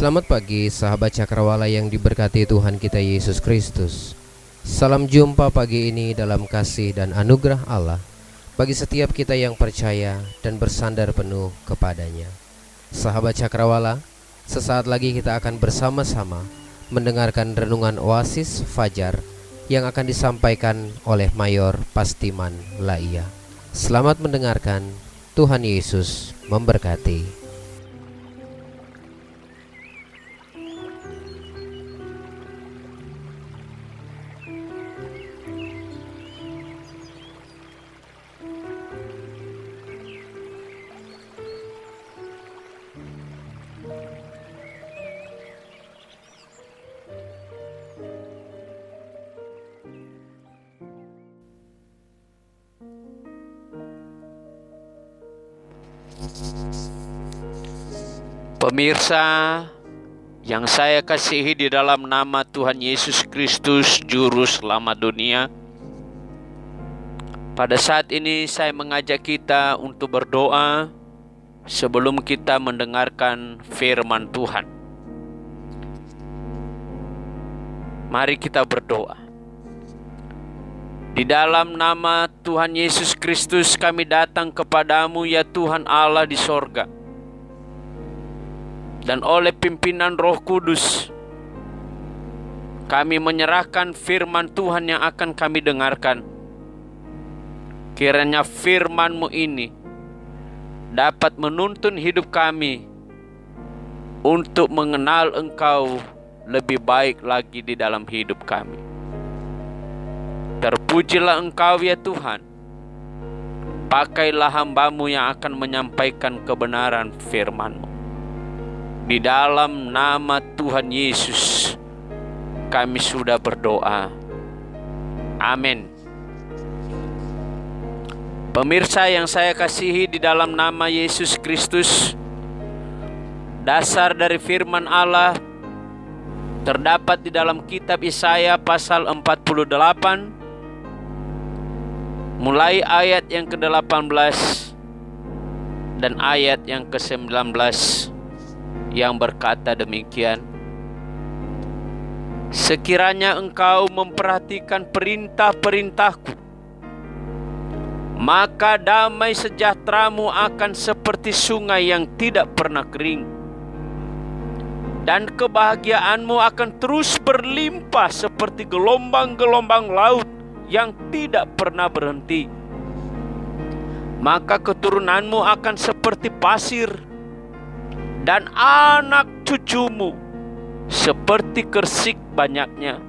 Selamat pagi sahabat Cakrawala yang diberkati Tuhan kita Yesus Kristus. Salam jumpa pagi ini dalam kasih dan anugerah Allah bagi setiap kita yang percaya dan bersandar penuh kepadanya. Sahabat Cakrawala, sesaat lagi kita akan bersama-sama mendengarkan renungan Oasis Fajar yang akan disampaikan oleh Mayor Pastiman Laia. Selamat mendengarkan, Tuhan Yesus memberkati. Pemirsa yang saya kasihi di dalam nama Tuhan Yesus Kristus, Juru Selamat dunia, pada saat ini saya mengajak kita untuk berdoa sebelum kita mendengarkan firman Tuhan. Mari kita berdoa. Di dalam nama Tuhan Yesus Kristus kami datang kepadamu ya Tuhan Allah di sorga. Dan oleh pimpinan Roh Kudus, kami menyerahkan firman Tuhan yang akan kami dengarkan. Kiranya firman-Mu ini dapat menuntun hidup kami untuk mengenal Engkau lebih baik lagi di dalam hidup kami. Terpujilah Engkau ya Tuhan. Pakailah hamba-Mu yang akan menyampaikan kebenaran firman-Mu. Di dalam nama Tuhan Yesus kami sudah berdoa. Amin. Pemirsa yang saya kasihi di dalam nama Yesus Kristus, dasar dari firman Allah terdapat di dalam kitab Yesaya pasal 48 mulai ayat yang ke-18 dan ayat yang ke-19 yang berkata demikian. Sekiranya engkau memperhatikan perintah-perintahku, maka damai sejahteramu akan seperti sungai yang tidak pernah kering, dan kebahagiaanmu akan terus berlimpah seperti gelombang-gelombang laut yang tidak pernah berhenti. Maka keturunanmu akan seperti pasir, dan anak cucumu seperti kersik banyaknya.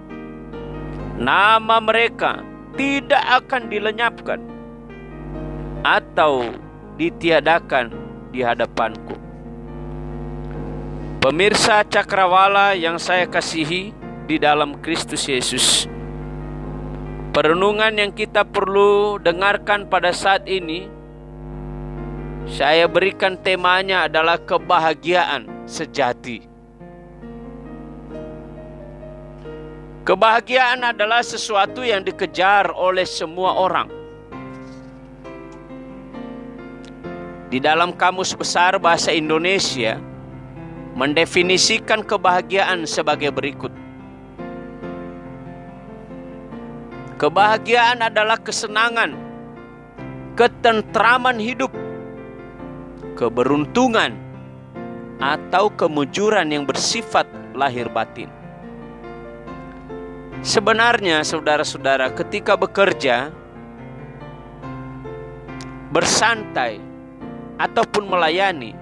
Nama mereka tidak akan dilenyapkan atau ditiadakan di hadapanku. Pemirsa Cakrawala yang saya kasihi di dalam Kristus Yesus, perenungan yang kita perlu dengarkan pada saat ini, saya berikan temanya adalah kebahagiaan sejati. Kebahagiaan adalah sesuatu yang dikejar oleh semua orang. Di dalam Kamus Besar Bahasa Indonesia mendefinisikan kebahagiaan sebagai berikut. Kebahagiaan adalah kesenangan, ketentraman hidup, keberuntungan, atau kemujuran yang bersifat lahir batin. Sebenarnya saudara-saudara, ketika bekerja, bersantai, ataupun melayani,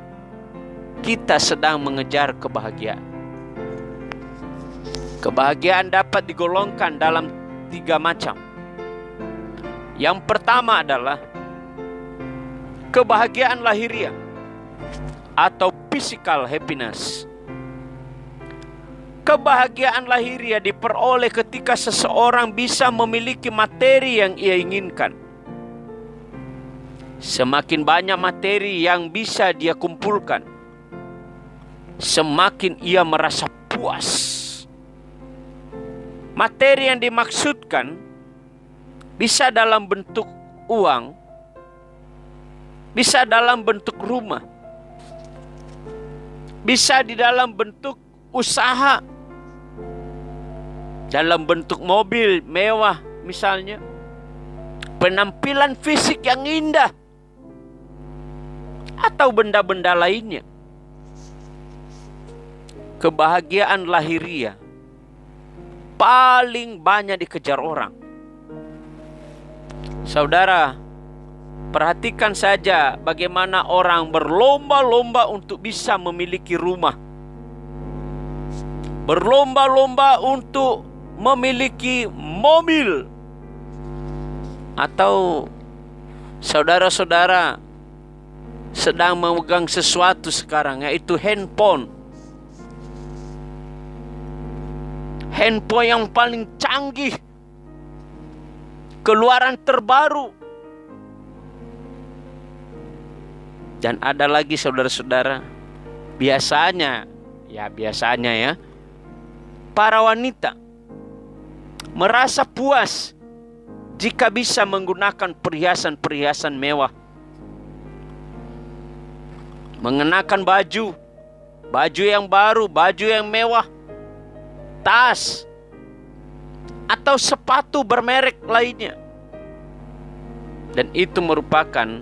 kita sedang mengejar kebahagiaan. Kebahagiaan dapat digolongkan dalam 3 macam. Yang pertama adalah kebahagiaan lahiriah atau physical happiness. Kebahagiaan lahiriah diperoleh ketika seseorang bisa memiliki materi yang ia inginkan. Semakin banyak materi yang bisa dia kumpulkan, semakin ia merasa puas. Materi yang dimaksudkan bisa dalam bentuk uang, bisa dalam bentuk rumah, bisa di dalam bentuk usaha dalam bentuk mobil mewah misalnya, penampilan fisik yang indah, atau benda-benda lainnya. Kebahagiaan lahiriah paling banyak dikejar orang. Saudara, perhatikan saja bagaimana orang berlomba-lomba untuk bisa memiliki rumah, berlomba-lomba untuk memiliki mobil, atau saudara-saudara sedang memegang sesuatu sekarang, yaitu handphone. Handphone yang paling canggih, keluaran terbaru. Dan ada lagi saudara-saudara, biasanya ya, para wanita merasa puas jika bisa menggunakan perhiasan-perhiasan mewah. Mengenakan baju yang baru, baju yang mewah, tas, atau sepatu bermerek lainnya. Dan itu merupakan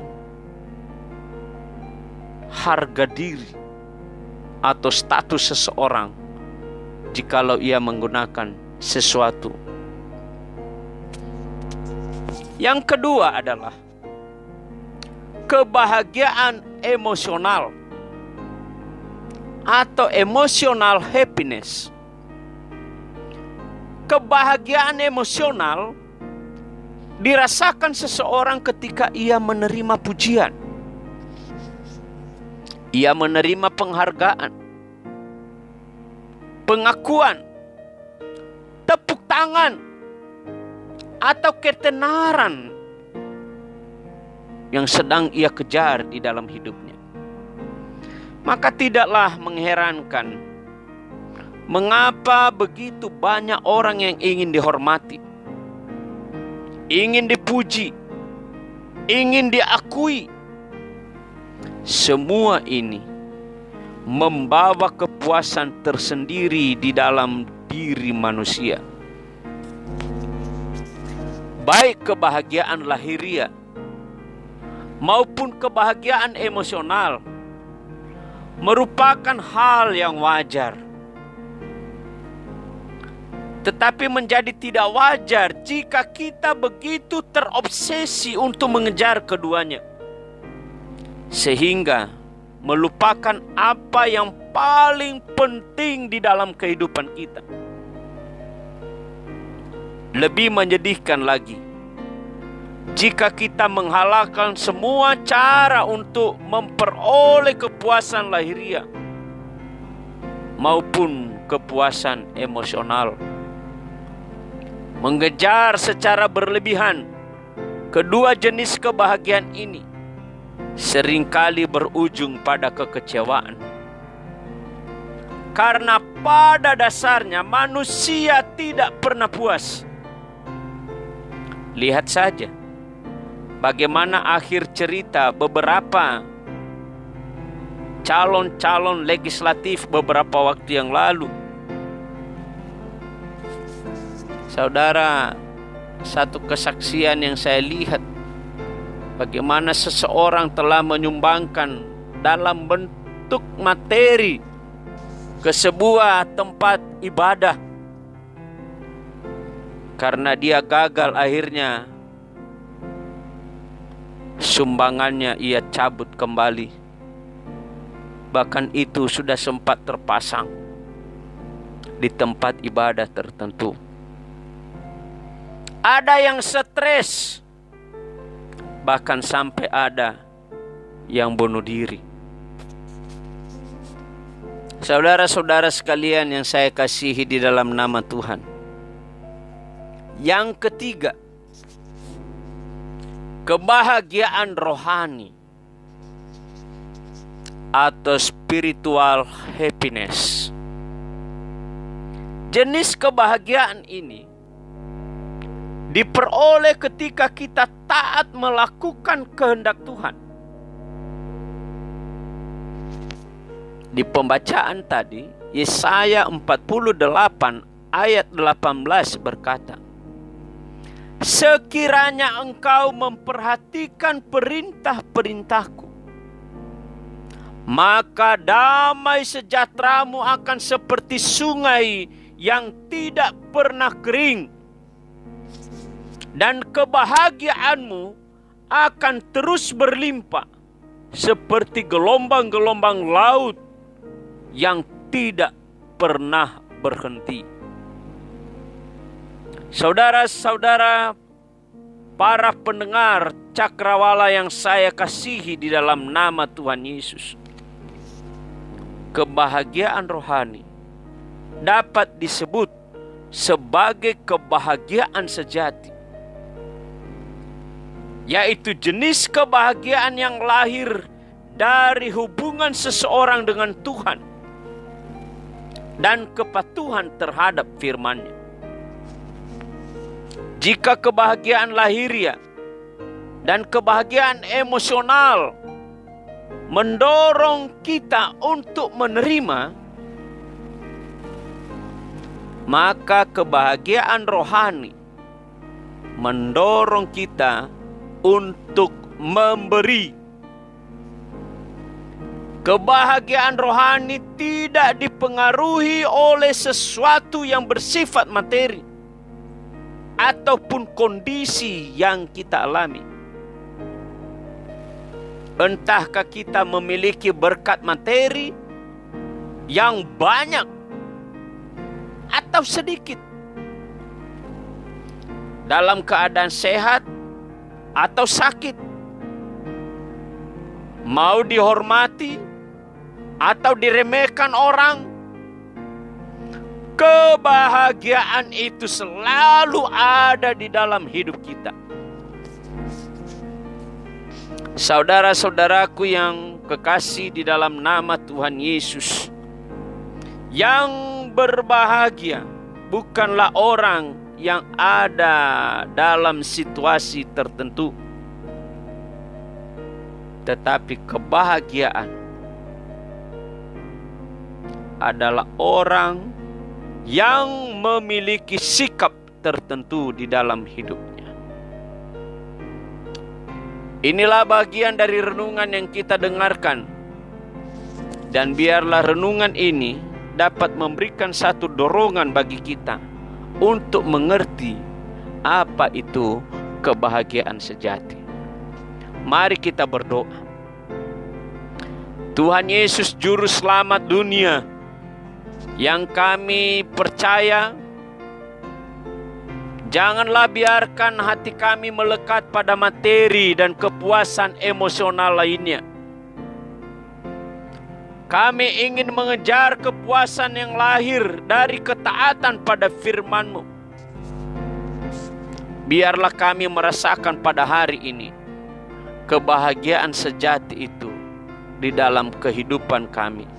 harga diri atau status seseorang jikalau ia menggunakan sesuatu. Yang kedua adalah kebahagiaan emosional atau emotional happiness. Kebahagiaan emosional dirasakan seseorang ketika ia menerima pujian, ia menerima penghargaan, pengakuan, tepuk tangan, atau ketenaran yang sedang ia kejar di dalam hidupnya. Maka tidaklah mengherankan mengapa begitu banyak orang yang ingin dihormati, ingin dipuji, ingin diakui. Semua ini membawa kepuasan tersendiri di dalam diri manusia. Baik kebahagiaan lahiriah maupun kebahagiaan emosional merupakan hal yang wajar. Tetapi menjadi tidak wajar jika kita begitu terobsesi untuk mengejar keduanya, sehingga melupakan apa yang paling penting di dalam kehidupan kita. Lebih menyedihkan lagi jika kita menghalalkan semua cara untuk memperoleh kepuasan lahiriah maupun kepuasan emosional. Mengejar secara berlebihan kedua jenis kebahagiaan ini seringkali berujung pada kekecewaan. Karena pada dasarnya manusia tidak pernah puas. Lihat saja bagaimana akhir cerita beberapa calon-calon legislatif beberapa waktu yang lalu. Saudara, satu kesaksian yang saya lihat, bagaimana seseorang telah menyumbangkan dalam bentuk materi ke sebuah tempat ibadah. Karena dia gagal, akhirnya sumbangannya ia cabut kembali. Bahkan itu sudah sempat terpasang di tempat ibadah tertentu. Ada yang stres, bahkan sampai ada yang bunuh diri. Saudara-saudara sekalian yang saya kasihi di dalam nama Tuhan. Yang ketiga, kebahagiaan rohani atau spiritual happiness. Jenis kebahagiaan ini diperoleh ketika kita taat melakukan kehendak Tuhan. Di pembacaan tadi Yesaya 48 ayat 18 berkata, sekiranya engkau memperhatikan perintah-perintahku, maka damai sejahteramu akan seperti sungai yang tidak pernah kering, dan kebahagiaanmu akan terus berlimpah seperti gelombang-gelombang laut yang tidak pernah berhenti. Saudara-saudara, para pendengar Cakrawala yang saya kasihi di dalam nama Tuhan Yesus, kebahagiaan rohani dapat disebut sebagai kebahagiaan sejati, yaitu jenis kebahagiaan yang lahir dari hubungan seseorang dengan Tuhan dan kepatuhan terhadap firman-Nya. Jika kebahagiaan lahiriah dan kebahagiaan emosional mendorong kita untuk menerima, maka kebahagiaan rohani mendorong kita untuk memberi. Kebahagiaan rohani tidak dipengaruhi oleh sesuatu yang bersifat materi ataupun kondisi yang kita alami. Entahkah kita memiliki berkat materi yang banyak atau sedikit, dalam keadaan sehat atau sakit, mau dihormati atau diremehkan orang, kebahagiaan itu selalu ada di dalam hidup kita. Saudara-saudaraku yang kekasih di dalam nama Tuhan Yesus, yang berbahagia bukanlah orang yang ada dalam situasi tertentu, tetapi kebahagiaan adalah orang yang memiliki sikap tertentu di dalam hidupnya. Inilah bagian dari renungan yang kita dengarkan, dan biarlah renungan ini dapat memberikan satu dorongan bagi kita untuk mengerti apa itu kebahagiaan sejati. Mari kita berdoa. Tuhan Yesus, Juru Selamat dunia, yang kami percaya, janganlah biarkan hati kami melekat pada materi dan kepuasan emosional lainnya. Kami ingin mengejar kepuasan yang lahir dari ketaatan pada firman-Mu. Biarlah kami merasakan pada hari ini kebahagiaan sejati itu di dalam kehidupan kami,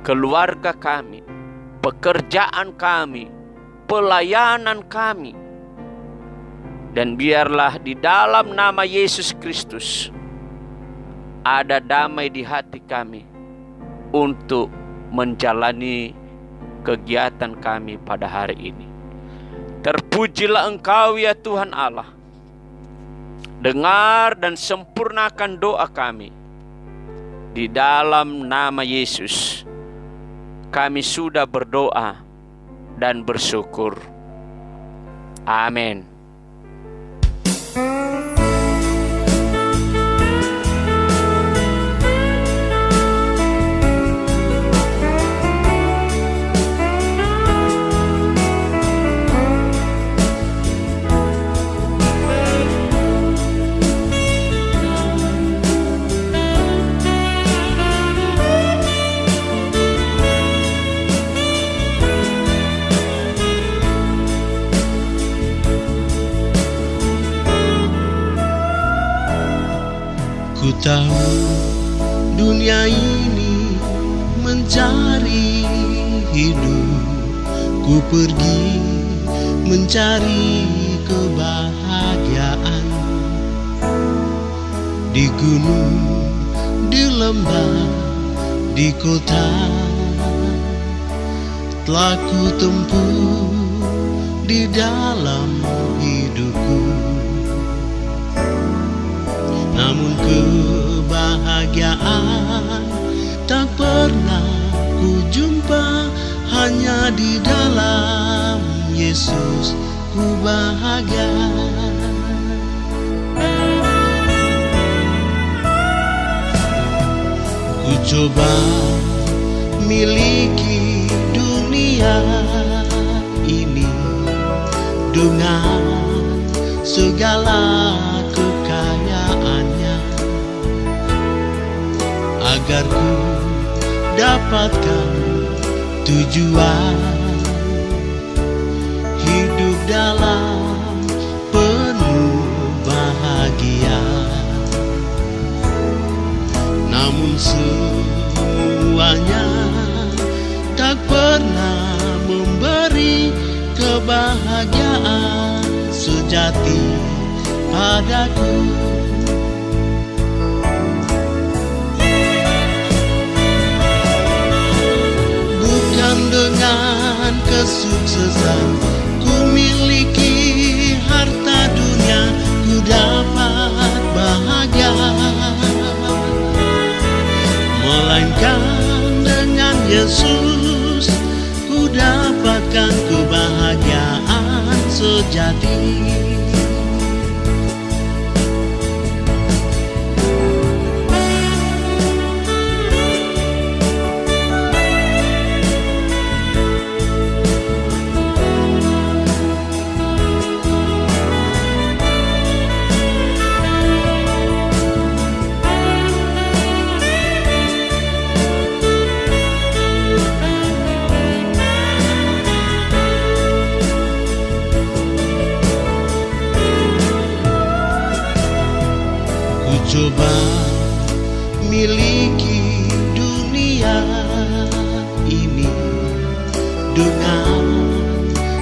keluarga kami, pekerjaan kami, pelayanan kami. Dan biarlah di dalam nama Yesus Kristus ada damai di hati kami untuk menjalani kegiatan kami pada hari ini. Terpujilah Engkau ya Tuhan Allah. Dengar dan sempurnakan doa kami. Di dalam nama Yesus kami sudah berdoa dan bersyukur. Amin. Ku tahu dunia ini mencari hidup, ku pergi mencari kebahagiaan di gunung, di lembah, di kota. telah ku tempuh di dalam hidupku. Namun kebahagiaan tak pernah ku jumpa, hanya di dalam Yesus ku bahagia. Ku coba miliki dunia ini dengan segala kekayaannya, agar ku dapatkan tujuan hidup dalam penuh bahagia. Namun semuanya tak pernah memberi kebahagiaan sejati padaku. Bukan dengan kesuksesan ku miliki harta dunia, ku dapat bahagia, melainkan dengan Yesus ku dapatkan kebahagiaan sejati. Coba miliki dunia ini dengan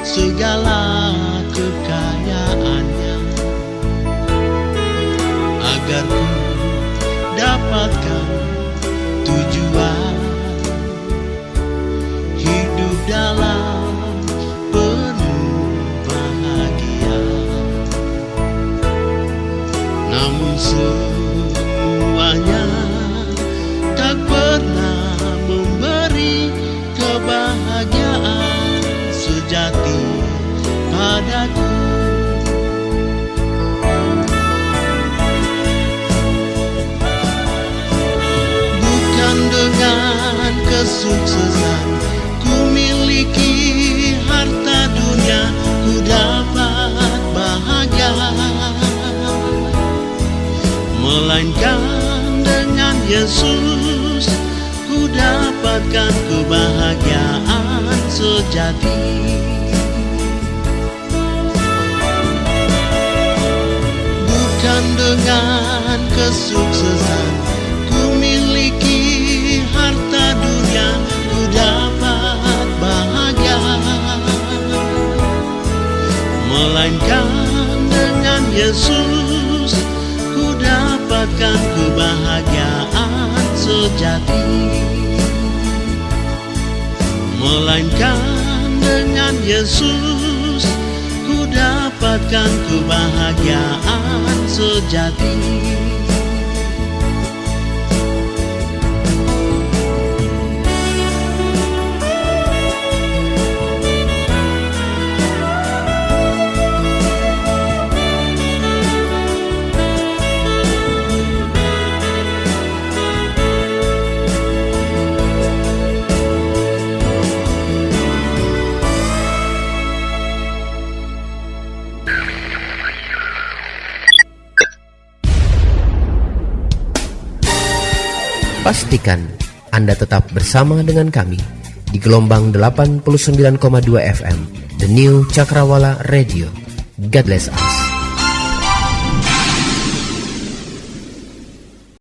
segala kekayaannya, agar ku dapatkan tujuan hidup dalam penuh bahagia. Namun semuanya tak pernah memberi kebahagiaan sejati padaku. Bukan dengan kesuksesan ku miliki harta dunia, ku dapat bahagia, melainkan dengan Yesus ku dapatkan kebahagiaan sejati. Bukan dengan kesuksesan ku miliki harta dunia, ku dapat bahagia, melainkan dengan Yesus ku dapatkan kebahagiaan sejati. Melainkan dengan Yesus ku dapatkan kebahagiaan sejati. Pastikan Anda tetap bersama dengan kami di gelombang 89,2 FM The New Cakrawala Radio. God bless us.